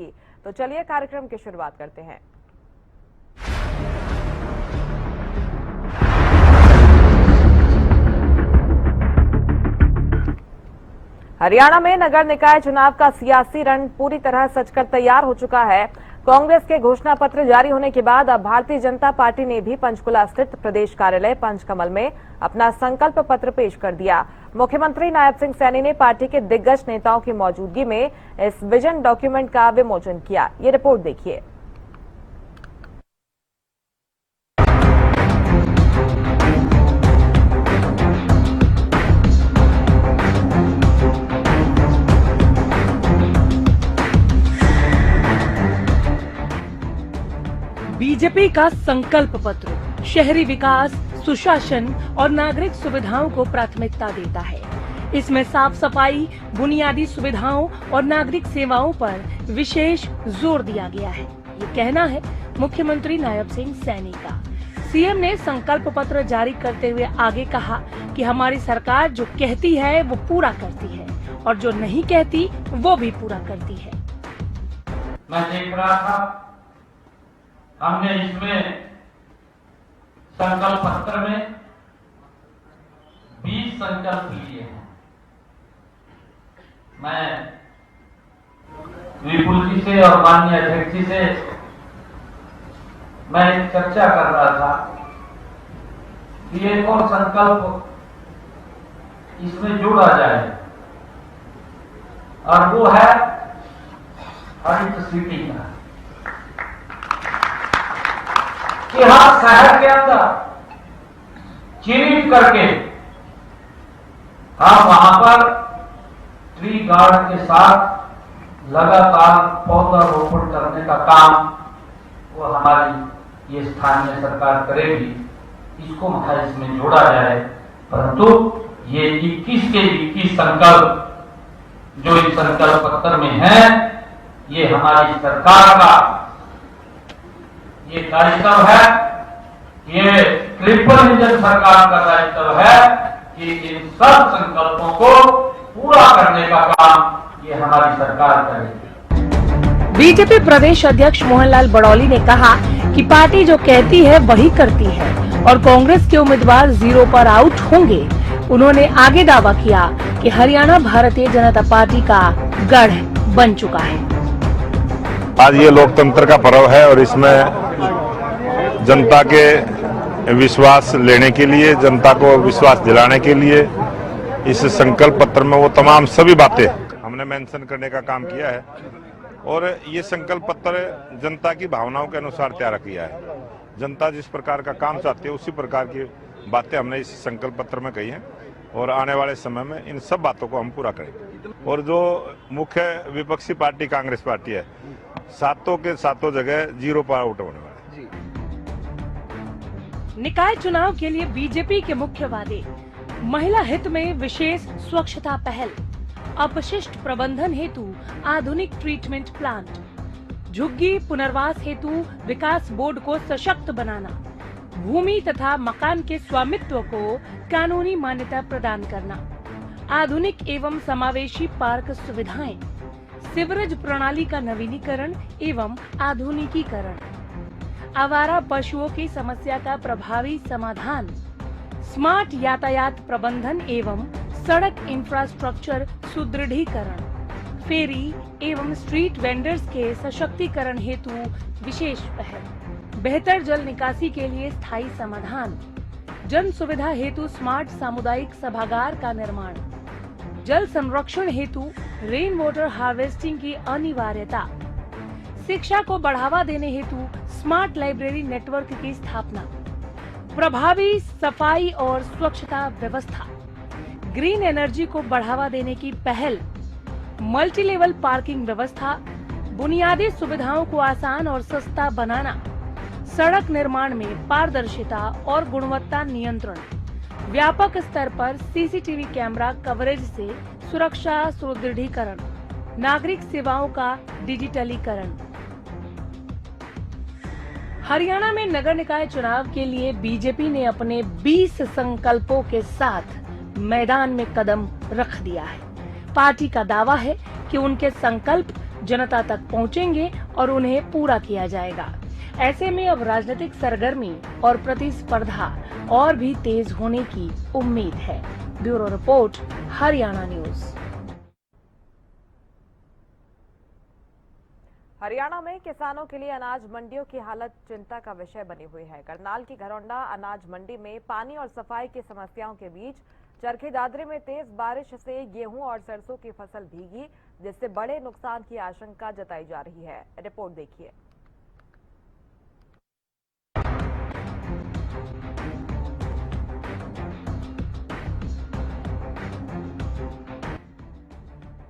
जाएगी। तो चलिए कार्यक्रम की शुरुआत करते हैं। हरियाणा में नगर निकाय चुनाव का सियासी रण पूरी तरह सजकर तैयार हो चुका है। कांग्रेस के घोषणा पत्र जारी होने के बाद अब भारतीय जनता पार्टी ने भी पंचकुला स्थित प्रदेश कार्यालय पंचकमल में अपना संकल्प पत्र पेश कर दिया। मुख्यमंत्री नायब सिंह सैनी ने पार्टी के दिग्गज नेताओं की मौजूदगी में इस विजन डॉक्यूमेंट का विमोचन किया। ये रिपोर्ट देखिए। बीजेपी का संकल्प पत्र शहरी विकास, सुशासन और नागरिक सुविधाओं को प्राथमिकता देता है। इसमें साफ सफाई, बुनियादी सुविधाओं और नागरिक सेवाओं पर विशेष जोर दिया गया है। ये कहना है मुख्यमंत्री नायब सिंह सैनी का। सीएम ने संकल्प पत्र जारी करते हुए आगे कहा कि हमारी सरकार जो कहती है वो पूरा करती है और जो नहीं कहती वो भी पूरा करती है। मैं देख रहा था, हमने इसमें संकल्प पत्र में 20 संकल्प लिए हैं। मैं विपुल जी से और माननीय अध्यक्ष जी से मैं एक चर्चा कर रहा था कि एक और संकल्प इसमें जोड़ा जाए और वो है हरित सिटी का, कि हर शहर के अंदर चिन्हित करके हम वहां पर ट्री गार्ड के साथ लगातार पौधारोपण करने का काम वो हमारी ये स्थानीय सरकार करेगी। इसको मतलब इसमें जोड़ा जाए, परंतु ये 21 के 21 संकल्प जो इस संकल्प पत्र में है, ये हमारी सरकार का ये दायित्व है, ये ट्रिपल इंजन सरकार का दायित्व है कि इन सब संकल्पों को पूरा करने का काम ये हमारी सरकार करेगी। बीजेपी प्रदेश अध्यक्ष मोहनलाल बड़ौली ने कहा कि पार्टी जो कहती है वही करती है और कांग्रेस के उम्मीदवार जीरो पर आउट होंगे। उन्होंने आगे दावा किया कि हरियाणा भारतीय जनता पार्टी का गढ़ बन चुका है। आज ये लोकतंत्र का पर्व है और इसमें जनता के विश्वास लेने के लिए, जनता को विश्वास दिलाने के लिए इस संकल्प पत्र में वो तमाम सभी बातें हमने मेंशन करने का काम किया है और ये संकल्प पत्र जनता की भावनाओं के अनुसार तैयार किया है। जनता जिस प्रकार का काम चाहती है उसी प्रकार की बातें हमने इस संकल्प पत्र में कही हैं और आने वाले समय में इन सब बातों को हम पूरा करेंगे। और जो मुख्य विपक्षी पार्टी कांग्रेस पार्टी है, सातों के सातों जगह जीरो पर आउट होने वाले। निकाय चुनाव के लिए बीजेपी के मुख्य वादे: महिला हित में विशेष स्वच्छता पहल, अपशिष्ट प्रबंधन हेतु आधुनिक ट्रीटमेंट प्लांट, झुग्गी पुनर्वास हेतु विकास बोर्ड को सशक्त बनाना, भूमि तथा मकान के स्वामित्व को कानूनी मान्यता प्रदान करना, आधुनिक एवं समावेशी पार्क सुविधाएं, सीवरेज प्रणाली का नवीनीकरण एवं आधुनिकीकरण, आवारा पशुओं की समस्या का प्रभावी समाधान, स्मार्ट यातायात प्रबंधन एवं सड़क इंफ्रास्ट्रक्चर सुदृढ़ीकरण, फेरी एवं स्ट्रीट वेंडर्स के सशक्तिकरण हेतु विशेष पहल, बेहतर जल निकासी के लिए स्थायी समाधान, जन सुविधा हेतु स्मार्ट सामुदायिक सभागार का निर्माण, जल संरक्षण हेतु रेन वाटर हार्वेस्टिंग की अनिवार्यता, शिक्षा को बढ़ावा देने हेतु स्मार्ट लाइब्रेरी नेटवर्क की स्थापना, प्रभावी सफाई और स्वच्छता व्यवस्था, ग्रीन एनर्जी को बढ़ावा देने की पहल, मल्टी लेवल पार्किंग व्यवस्था, बुनियादी सुविधाओं को आसान और सस्ता बनाना, सड़क निर्माण में पारदर्शिता और गुणवत्ता नियंत्रण, व्यापक स्तर पर सीसीटीवी कैमरा कवरेज से सुरक्षा सुदृढ़ीकरण, नागरिक सेवाओं का डिजिटलीकरण। हरियाणा में नगर निकाय चुनाव के लिए बीजेपी ने अपने 20 संकल्पों के साथ मैदान में कदम रख दिया है। पार्टी का दावा है कि उनके संकल्प जनता तक पहुंचेंगे और उन्हें पूरा किया जाएगा। ऐसे में अब राजनीतिक सरगर्मी और प्रतिस्पर्धा और भी तेज होने की उम्मीद है। Bureau report, Haryana news. Haryana में किसानों के लिए अनाज मंडियों की हालत चिंता का विषय बनी हुई है। करनाल की घरौंडा अनाज मंडी में पानी और सफाई की समस्याओं के बीच चरखी दादरी में तेज बारिश से गेहूं और सरसों की फसल भीगी, जिससे बड़े नुकसान की आशंका जताई जा रही है। रिपोर्ट देखिए।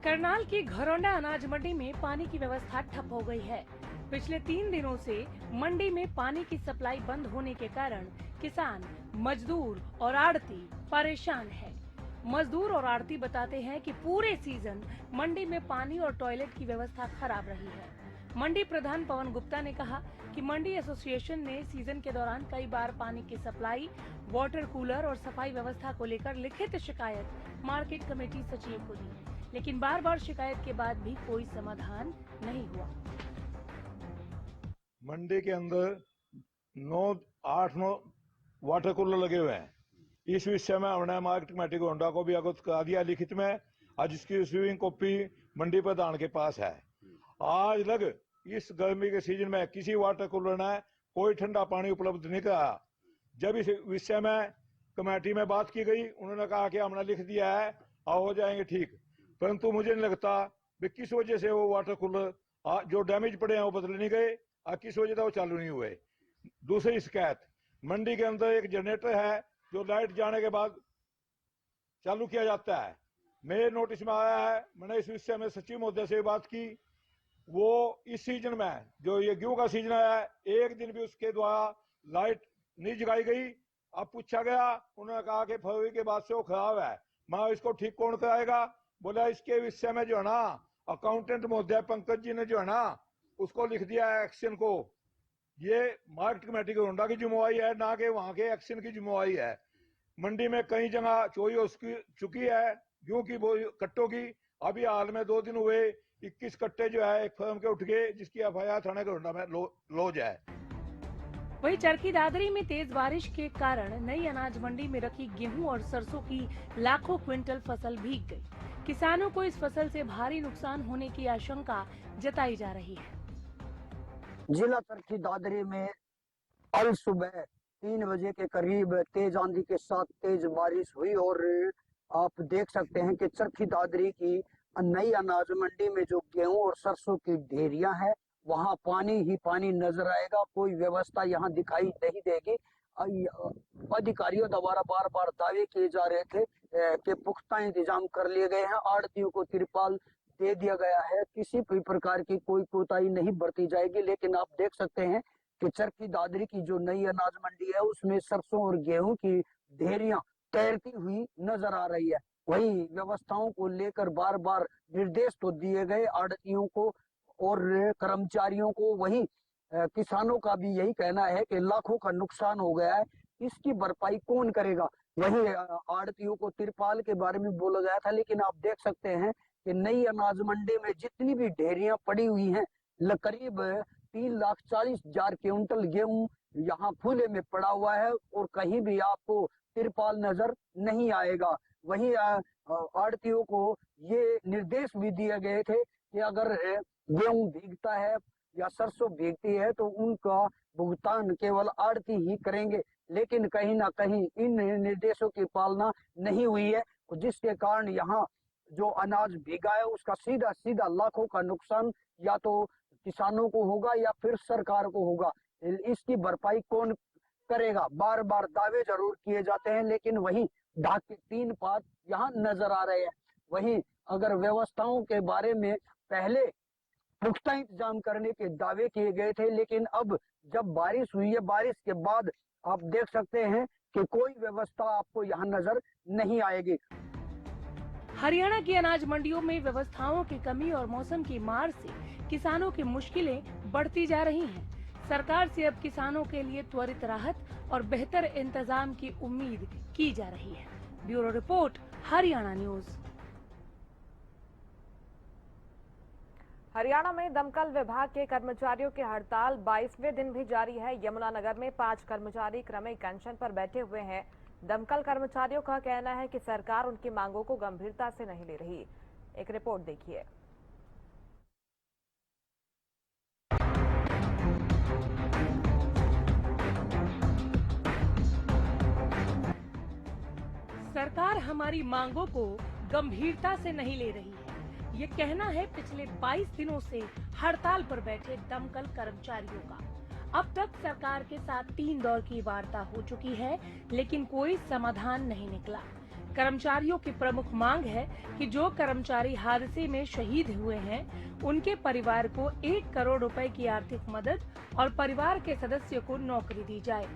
करनाल की घरौंडा अनाज मंडी में पानी की व्यवस्था ठप हो गई है। पिछले 3 दिनों से मंडी में पानी की सप्लाई बंद होने के कारण किसान, मजदूर और आड़ती परेशान है। मजदूर और आड़ती बताते हैं कि पूरे सीजन मंडी में पानी और टॉयलेट की व्यवस्था खराब रही है। मंडी प्रधान पवन गुप्ता ने कहा कि मंडी एसोसिएशन ने सीजन के दौरान कई बार पानी की सप्लाई, वाटर कूलर और सफाई व्यवस्था को लेकर लिखित शिकायत मार्केट कमेटी सचिव को दी, लेकिन बार बार शिकायत के बाद भी कोई समाधान नहीं हुआ। मंडी के अंदर 8-9 वाटर कूलर लगे हुए हैं। इस विषय में हमने मार्केट कमेटी को होंडा को भी अवगत करा दिया लिखित में। आज इसकी रिसीविंग कॉपी मंडी प्रधान के पास है। आज लग इस गर्मी के सीजन में किसी वाटर कूलर ने कोई ठंडा पानी उपलब्ध नहीं कराया। जब इस विषय में कमेटी में बात की गई, उन्होंने कहा कि हमने लिख दिया है, हो जाएंगे ठीक। परंतु मुझे नहीं लगता कि किस वजह से वो वाटर कूलर जो डैमेज पड़े हैं वो बदले नहीं गए और किस वजह से वो चालू नहीं हुए। दूसरी शिकायत, मंडी के अंदर एक जनरेटर है जो लाइट जाने के बाद चालू किया जाता है। मेरे नोटिस में आया है, मैंने इस विषय में सचिव महोदय से बात की। वो इस सीजन में जो ये गेहूं का सीजन आया है, एक दिन भी उसके द्वारा लाइट नहीं जगाई गई। अब पूछा गया, उन्होंने कहा कि फरवरी के बाद से वो खराब है। मैं इसको ठीक कौन कराएगा? बोला इसके विषय में जो है ना अकाउंटेंट महोदय पंकज जी ने जो है ना उसको लिख दिया है एक्शन को। ये मार्केट कमेटी की होंडा की जिम्मेवारी है, ना कि वहां के एक्शन की जिम्मेवारी है। मंडी में कई जगह चोरी हो चुकी है गेहूं की कट्टों की। अभी हाल में 2 दिन हुए 21 कट्टे जो है एक फर्म के उठ गए, जिसकी एफआईआर थाने के होंडा में लॉज है। वहीं चरखी दादरी में तेज बारिश के कारण नई अनाज मंडी में रखी गेहूं और सरसों की लाखों क्विंटल फसल भीग गई। किसानों को इस फसल से भारी नुकसान होने की आशंका जताई जा रही है। जिला चरखी दादरी में कल सुबह 3 बजे के करीब तेज आंधी के साथ तेज बारिश हुई और आप देख सकते हैं कि चरखी दादरी की नई अनाज मंडी में जो गेहूं और सरसों की ढेरियां हैं वहां पानी ही पानी नजर आएगा। कोई व्यवस्था यहां दिखाई नहीं देगी। अधिकारियों द्वारा बार बार दावे किए जा रहे थे कि पुख्ता इंतजाम कर लिए गए हैं, आड़तियों को तिरपाल दे दिया गया है, किसी भी प्रकार की कोई कोताही नहीं बरती जाएगी। लेकिन आप देख सकते हैं कि चरखी दादरी की जो नई अनाज मंडी है उसमें सरसों और गेहूं की ढेरियां तैरती हुई नजर आ रही है। वही व्यवस्थाओं को लेकर बार बार निर्देश तो दिए गए आड़तियों को और कर्मचारियों को। वही किसानों का भी यही कहना है कि लाखों का नुकसान हो गया है, इसकी भरपाई कौन करेगा। वही आड़तियों को तिरपाल के बारे में बोला गया था, लेकिन आप देख सकते हैं कि नई अनाज मंडी में जितनी भी ढेरियां पड़ी हुई हैं करीब 3,40,000 क्विंटल गेहूं यहाँ खुले में पड़ा हुआ है और कहीं भी आपको तिरपाल नजर नहीं आएगा। वहीं आड़तियों को ये निर्देश भी दिए गए थे कि अगर गेहूं भीगता है या सरसों भीगती है तो उनका भुगतान केवल आड़ती ही करेंगे। लेकिन कहीं ना कहीं इन निर्देशों की पालना नहीं हुई है, जिसके कारण यहाँ जो अनाज भीगा है उसका सीधा सीधा लाखों का नुकसान या तो किसानों को होगा या फिर सरकार को होगा। इसकी भरपाई कौन करेगा? बार बार दावे जरूर किए जाते हैं, लेकिन वही ढाक के 3 पात यहाँ नजर आ रहे हैं। वही अगर व्यवस्थाओं के बारे में पहले पुख्ता इंतजाम करने के दावे किए गए थे, लेकिन अब जब बारिश हुई है, बारिश के बाद आप देख सकते हैं कि कोई व्यवस्था आपको यहाँ नजर नहीं आएगी। हरियाणा की अनाज मंडियों में व्यवस्थाओं की कमी और मौसम की मार से किसानों की मुश्किलें बढ़ती जा रही हैं। सरकार से अब किसानों के लिए त्वरित राहत और बेहतर इंतजाम की उम्मीद की जा रही है। Bureau report, Haryana news. Haryana में दमकल विभाग के कर्मचारियों की हड़ताल 22वें दिन भी जारी है। यमुनानगर में 5 कर्मचारी क्रमिक अनशन पर बैठे हुए हैं। दमकल कर्मचारियों का कहना है कि सरकार उनकी मांगों को गंभीरता से नहीं ले रही। एक रिपोर्ट देखिए। सरकार हमारी मांगों को गंभीरता से नहीं ले रही है, ये कहना है पिछले 22 दिनों से हड़ताल पर बैठे दमकल कर्मचारियों का। अब तक सरकार के साथ 3 दौर की वार्ता हो चुकी है, लेकिन कोई समाधान नहीं निकला। कर्मचारियों की प्रमुख मांग है कि जो कर्मचारी हादसे में शहीद हुए हैं, उनके परिवार को 1 करोड़ रुपए की आर्थिक मदद और परिवार के सदस्य को नौकरी दी जाए।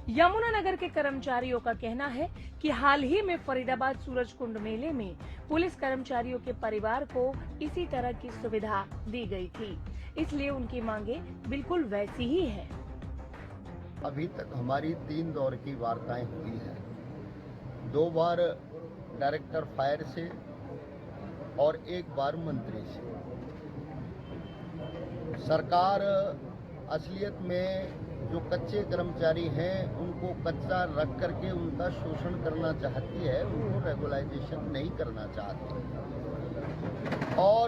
यमुनानगर के कर्मचारियों का कहना है कि हाल ही में फरीदाबाद सूरजकुंड मेले में पुलिस कर्मचारियों के परिवार को इसी तरह की सुविधा दी गई थी, इसलिए उनकी मांगे बिल्कुल वैसी ही है। अभी तक हमारी 3 दौर की वार्ताएं हुई हैं। 2 बार डायरेक्टर फायर से और 1 बार मंत्री से। सरकार असलियत में जो कच्चे कर्मचारी हैं उनको कच्चा रख करके उनका शोषण करना चाहती है, उनको रेगुलाइजेशन नहीं करना चाहती। और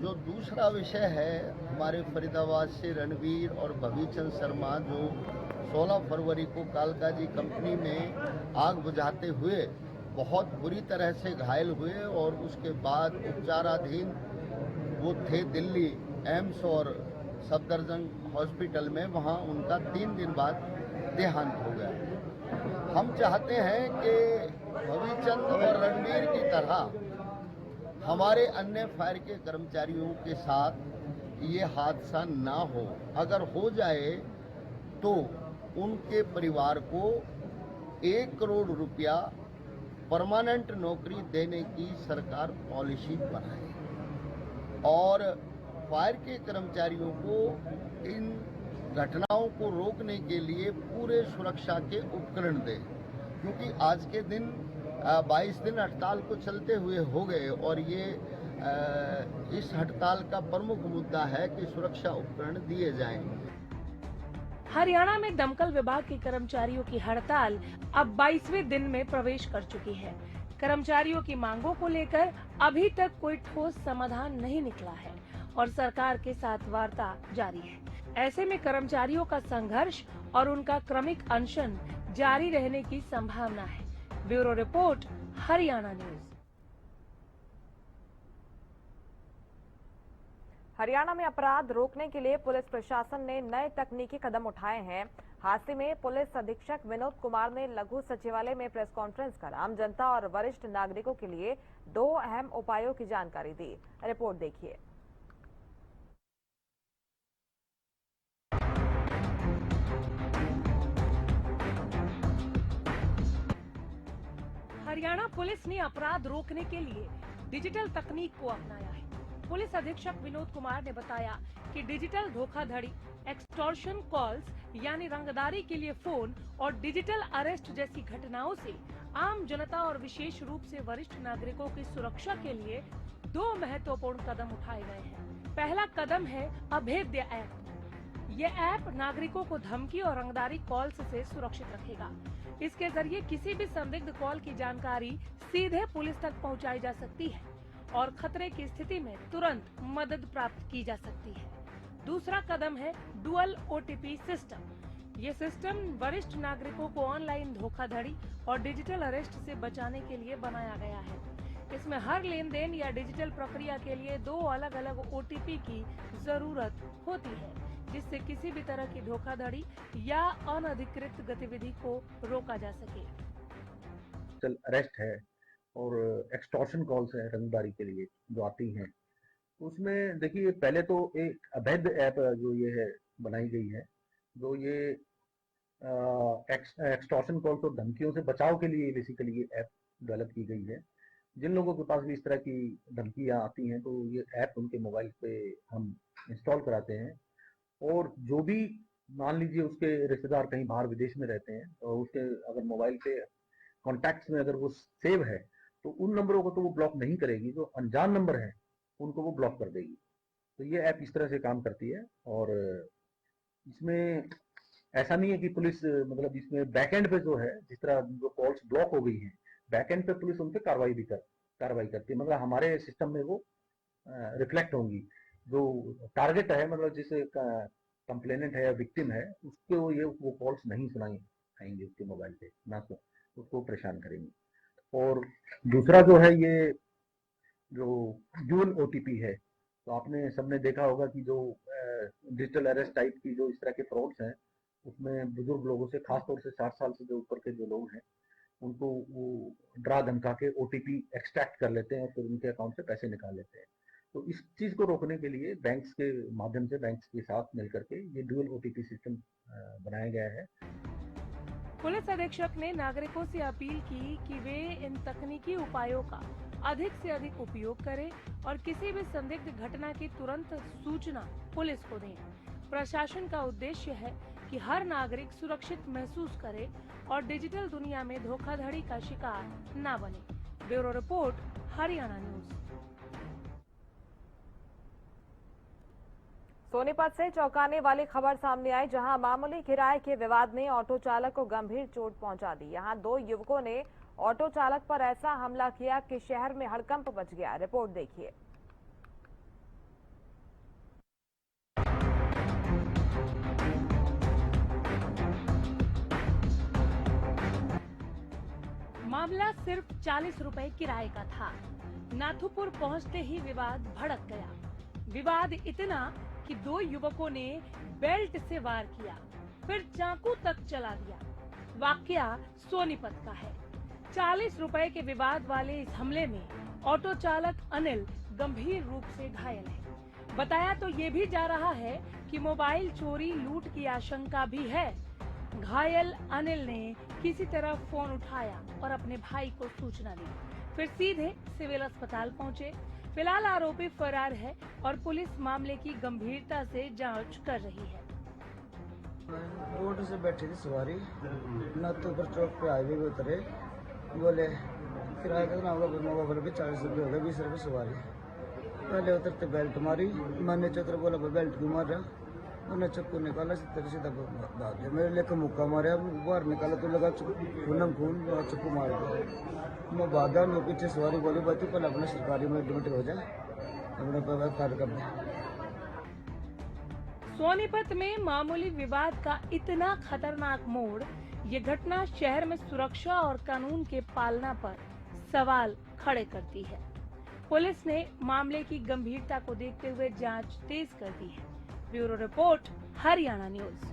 जो दूसरा विषय है, हमारे फरीदाबाद से रणवीर और भविचंद शर्मा जो 16 फरवरी को कालका जी कंपनी में आग बुझाते हुए बहुत बुरी तरह से घायल हुए और उसके बाद उपचाराधीन वो थे दिल्ली एम्स और सफदरजंग हॉस्पिटल में, वहाँ उनका 3 दिन बाद देहांत हो गया। हम चाहते हैं कि भविचंद और रणवीर की तरह हमारे अन्य फायर के कर्मचारियों के साथ ये हादसा ना हो। अगर हो जाए तो उनके परिवार को 1 करोड़ रुपया परमानेंट नौकरी देने की सरकार पॉलिसी बनाए और फायर के कर्मचारियों को इन घटनाओं को रोकने के लिए पूरे सुरक्षा के उपकरण दें, क्योंकि आज के दिन 22 दिन हड़ताल को चलते हुए हो गए और ये इस हड़ताल का प्रमुख मुद्दा है कि सुरक्षा उपकरण दिए जाएं। हरियाणा में दमकल विभाग के कर्मचारियों की हड़ताल अब 22वें दिन में प्रवेश कर चुकी है। कर्मचारियों की मांगों को लेकर अभी तक कोई ठोस समाधान नहीं निकला है और सरकार के साथ वार्ता जारी है। ऐसे में कर्मचारियों का संघर्ष और उनका क्रमिक अनशन जारी रहने की संभावना है। Bureau report, Haryana news. Haryana में अपराध रोकने के लिए पुलिस प्रशासन ने नए तकनीकी कदम उठाए हैं। हादसे में पुलिस अधीक्षक विनोद कुमार ने लघु सचिवालय में प्रेस कॉन्फ्रेंस कर आम जनता और वरिष्ठ नागरिकों के लिए 2 अहम उपायों की जानकारी दी। रिपोर्ट देखिए। हरियाणा पुलिस ने अपराध रोकने के लिए डिजिटल तकनीक को अपनाया है। पुलिस अधीक्षक विनोद कुमार ने बताया कि डिजिटल धोखाधड़ी, एक्सटॉर्शन कॉल्स यानी रंगदारी के लिए फोन और डिजिटल अरेस्ट जैसी घटनाओं से आम जनता और विशेष रूप से वरिष्ठ नागरिकों की सुरक्षा के लिए 2 महत्वपूर्ण कदम उठाए गए हैं। पहला कदम है अभेद्य ऐप। ये ऐप नागरिकों को धमकी और रंगदारी कॉल्स से सुरक्षित रखेगा। इसके जरिए किसी भी संदिग्ध कॉल की जानकारी सीधे पुलिस तक पहुंचाई जा सकती है और खतरे की स्थिति में तुरंत मदद प्राप्त की जा सकती है। दूसरा कदम है डुअल ओटीपी सिस्टम। ये सिस्टम वरिष्ठ नागरिकों को ऑनलाइन धोखाधड़ी और डिजिटल अरेस्ट से बचाने के लिए बनाया गया है। इसमें हर लेन देन या डिजिटल प्रक्रिया के लिए 2 अलग अलग ओटीपी की जरूरत होती है, जिससे किसी भी तरह की धोखाधड़ी या अनधिकृत गतिविधि को रोका जा सके। डिजिटल अरेस्ट है और एक्सटॉर्शन कॉल्स है रंगदारी के लिए जो आती हैं, उसमें देखिए पहले तो एक अवैध ऐप जो ये है बनाई गई है, जो ये एक्सटॉर्शन कॉल्स और धमकियों से बचाव के लिए बेसिकली ये ऐप डेवलप की गई है। जिन लोगों के पास भी इस तरह की धमकियां आती हैं तो ये ऐप उनके मोबाइल पे हम इंस्टॉल कराते हैं और जो भी मान लीजिए उसके रिश्तेदार कहीं बाहर विदेश में रहते हैं और उसके अगर मोबाइल पे कॉन्टैक्ट्स में अगर वो सेव है तो उन नंबरों को तो वो ब्लॉक नहीं करेगी, जो अनजान नंबर है उनको वो ब्लॉक कर देगी। तो ये ऐप इस तरह से काम करती है। और इसमें ऐसा नहीं है कि पुलिस मतलब इसमें बैकएंड पे जो है, जिस तरह जो कॉल्स ब्लॉक हो गई हैं, बैकएंड पे पुलिस उन पे कार्रवाई करती है। मतलब हमारे सिस्टम में वो रिफ्लेक्ट होंगी। जो टारगेट है, मतलब जिस कंप्लेनेंट है या विक्टिम है, उसको ये वो कॉल्स नहीं सुनाई आएंगे उसके मोबाइल पे, ना तो उसको परेशान करेंगे। और दूसरा जो है, ये जो ड्यूल ओटीपी है, तो आपने सबने देखा होगा कि जो डिजिटल अरेस्ट टाइप की जो इस तरह के फ्रॉड्स हैं, उसमें बुजुर्ग लोगों से, खासतौर से 60 साल से जो ऊपर के जो लोग हैं, उनको वो डरा धमका के ओटीपी एक्सट्रैक्ट कर लेते हैं और फिर उनके अकाउंट से पैसे निकाल लेते हैं। तो इस चीज को रोकने के लिए बैंक्स के माध्यम से, बैंक्स के साथ मिलकर के ये ड्यूल ओटीपी सिस्टम बनाया गया है। पुलिस अधीक्षक ने नागरिकों से अपील की कि वे इन तकनीकी उपायों का अधिक से अधिक उपयोग करें और किसी भी संदिग्ध घटना की तुरंत सूचना पुलिस को दें। प्रशासन का उद्देश्य है कि हर नागरिक सुरक्षित महसूस करे और डिजिटल दुनिया में धोखाधड़ी का शिकार न बने। Bureau report, Haryana news. Sonipat से चौंकाने वाली खबर सामने आई, जहां मामूली किराए के विवाद ने ऑटो चालक को गंभीर चोट पहुंचा दी। यहां 2 युवकों ने ऑटो चालक पर ऐसा हमला किया कि शहर में हड़कंप मच गया। रिपोर्ट देखिए। मामला सिर्फ 40 रुपए किराए का था। नाथुपुर पहुंचते ही विवाद भड़क गया। विवाद इतना कि 2 युवकों ने बेल्ट से वार किया, फिर चाकू तक चला दिया। वाकया सोनीपत का है। 40 रुपए के विवाद वाले इस हमले में ऑटो चालक अनिल गंभीर रूप से घायल है। बताया तो ये भी जा रहा है कि मोबाइल चोरी लूट की आशंका भी है। घायल अनिल ने किसी तरह फोन उठाया और अपने भाई को सूचना दी, फिर सीधे सिविल अस्पताल पहुंचे। फिलहाल आरोपी फरार है और पुलिस मामले की गंभीरता से जांच कर रही है। रोड से बैठी थी सवारी, नाथुपुर चौक पे हाईवे पे उतरे, बोले किराया कितना होगा, बोले कि 40 रुपये होगा, 20 रुपये सवारी। पहले उतरते बेल्ट मारी, मैंने चक्कर बोला बेल्ट क्यों मार रहा, उन्हें चक्कू निकाला, सीधा भाग गया। मेरे लेकर मुक्का मारे, बाहर निकाला तो लगा खून चक्कू मार दिया। मैं भागा, मैं पीछे सवारी बोली भाई तू पहले अपने सरकारी में एडमिट हो जाए, अपने पर फायर कर दे। सोनीपत में मामूली विवाद का इतना खतरनाक मोड़, ये घटना शहर में सुरक्षा और कानून के पालना पर सवाल खड़े करती है। पुलिस ने मामले की गंभीरता को देखते हुए जांच तेज कर दी है। Bureau report, Haryana news.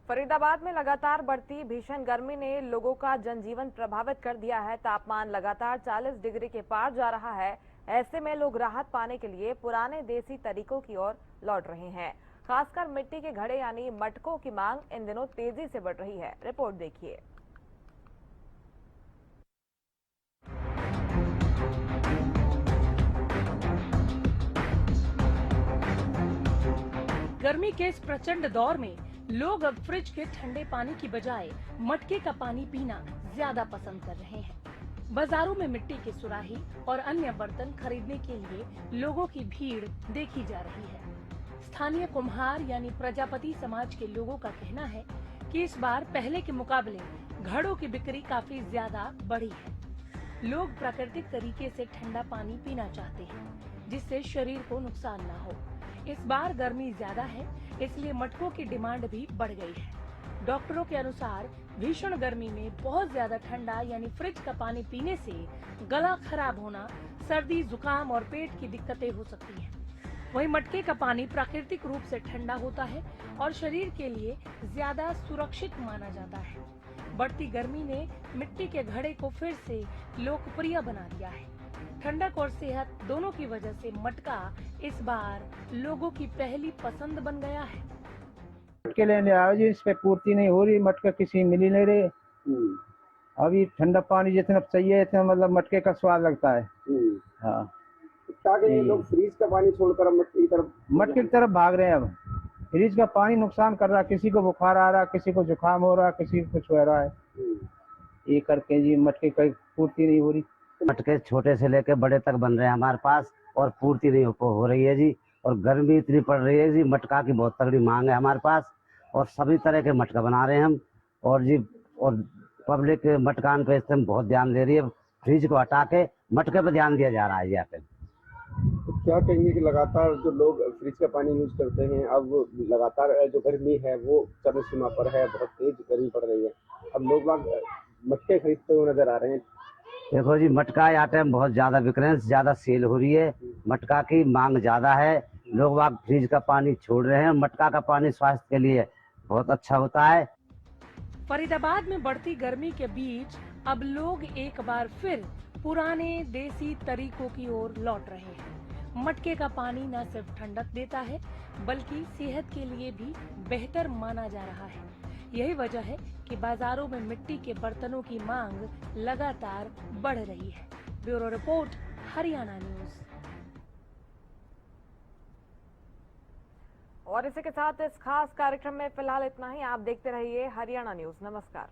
Faridabad में लगातार बढ़ती भीषण गर्मी ने लोगों का जनजीवन प्रभावित कर दिया है। तापमान लगातार 40 डिग्री के पार जा रहा है। ऐसे में लोग राहत पाने के लिए पुराने देसी तरीकों की ओर लौट रहे हैं। खासकर मिट्टी के घड़े यानी मटकों की मांग इन दिनों तेजी से बढ़ रही है। रिपोर्ट देखिए। गर्मी के इस प्रचंड दौर में लोग अब फ्रिज के ठंडे पानी की बजाय मटके का पानी पीना ज्यादा पसंद कर रहे हैं। बाजारों में मिट्टी के सुराही और अन्य बर्तन खरीदने के लिए लोगों की भीड़ देखी जा रही है। स्थानीय कुम्हार यानी प्रजापति समाज के लोगों का कहना है कि इस बार पहले के मुकाबले घड़ों की बिक्री काफी ज्यादा बढ़ी है। लोग प्राकृतिक तरीके से ठंडा पानी पीना चाहते हैं, जिससे शरीर को नुकसान न हो। इस बार गर्मी ज्यादा है, इसलिए मटकों की डिमांड भी बढ़ गई है। डॉक्टरों के अनुसार भीषण गर्मी में बहुत ज्यादा ठंडा यानी फ्रिज का पानी पीने से गला खराब होना, सर्दी, जुकाम और पेट की दिक्कतें हो सकती हैं। वहीं मटके का पानी प्राकृतिक रूप से ठंडा होता है और शरीर के लिए ज्यादा सुरक्षित माना जाता है। बढ़ती गर्मी ने मिट्टी के घड़े को फिर से लोकप्रिय बना दिया है। ठंडक और सेहत दोनों की वजह से मटका इस बार लोगों की पहली पसंद बन गया है। मटके लेने आओ जी, इस पे पूर्ति नहीं हो रही, मटका किसी मिल ही नहीं रहे। अभी ठंडा पानी जितना चाहिए इतना मतलब मटके का स्वाद लगता है। हाँ, ताकि लोग फ्रीज का पानी छोड़कर मटके की तरफ भाग रहे हैं। अब फ्रीज का पानी नुकसान कर रहा है, किसी को बुखार आ रहा है, किसी को जुकाम हो रहा है, किसी को कुछ हो रहा है। ये करके जी मटके की पूर्ति नहीं हो रही। मटके छोटे से लेकर बड़े तक बन रहे हैं हमारे पास और पूर्ति नहीं हो रही है जी। और गर्मी इतनी पड़ रही है जी, मटका की बहुत तगड़ी मांग है हमारे पास और सभी तरह के मटका बना रहे हैं हम। और जी और पब्लिक मटकान पे इस टाइम बहुत ध्यान दे रही है, फ्रिज को हटा के मटके पे ध्यान दिया जा रहा है यहाँ पे। तो क्या कहेंगे कि लगातार जो लोग फ्रिज का पानी यूज करते हैं, अब लगातार जो गर्मी है वो चरम सीमा पर है, बहुत तेज गर्मी पड़ रही है, अब लोग मटके खरीदते हुए नजर आ रहे हैं। देखो जी मटका यहाँ टाइम बहुत ज्यादा विक्रेंस ज्यादा सेल हो रही है, मटका की मांग ज्यादा है, लोग वहाँ फ्रिज का पानी छोड़ रहे हैं। मटका का पानी स्वास्थ्य के लिए बहुत अच्छा होता है। फरीदाबाद में बढ़ती गर्मी के बीच अब लोग एक बार फिर पुराने देसी तरीकों की ओर लौट रहे हैं। मटके का पानी न सिर्फ ठंडक देता है बल्कि सेहत के लिए भी बेहतर माना जा रहा है। यही वजह है कि बाजारों में मिट्टी के बर्तनों की मांग लगातार बढ़ रही है। Bureau report, Haryana news. और इसी के साथ इस खास कार्यक्रम में फिलहाल इतना ही। आप देखते रहिए हरियाणा न्यूज। नमस्कार।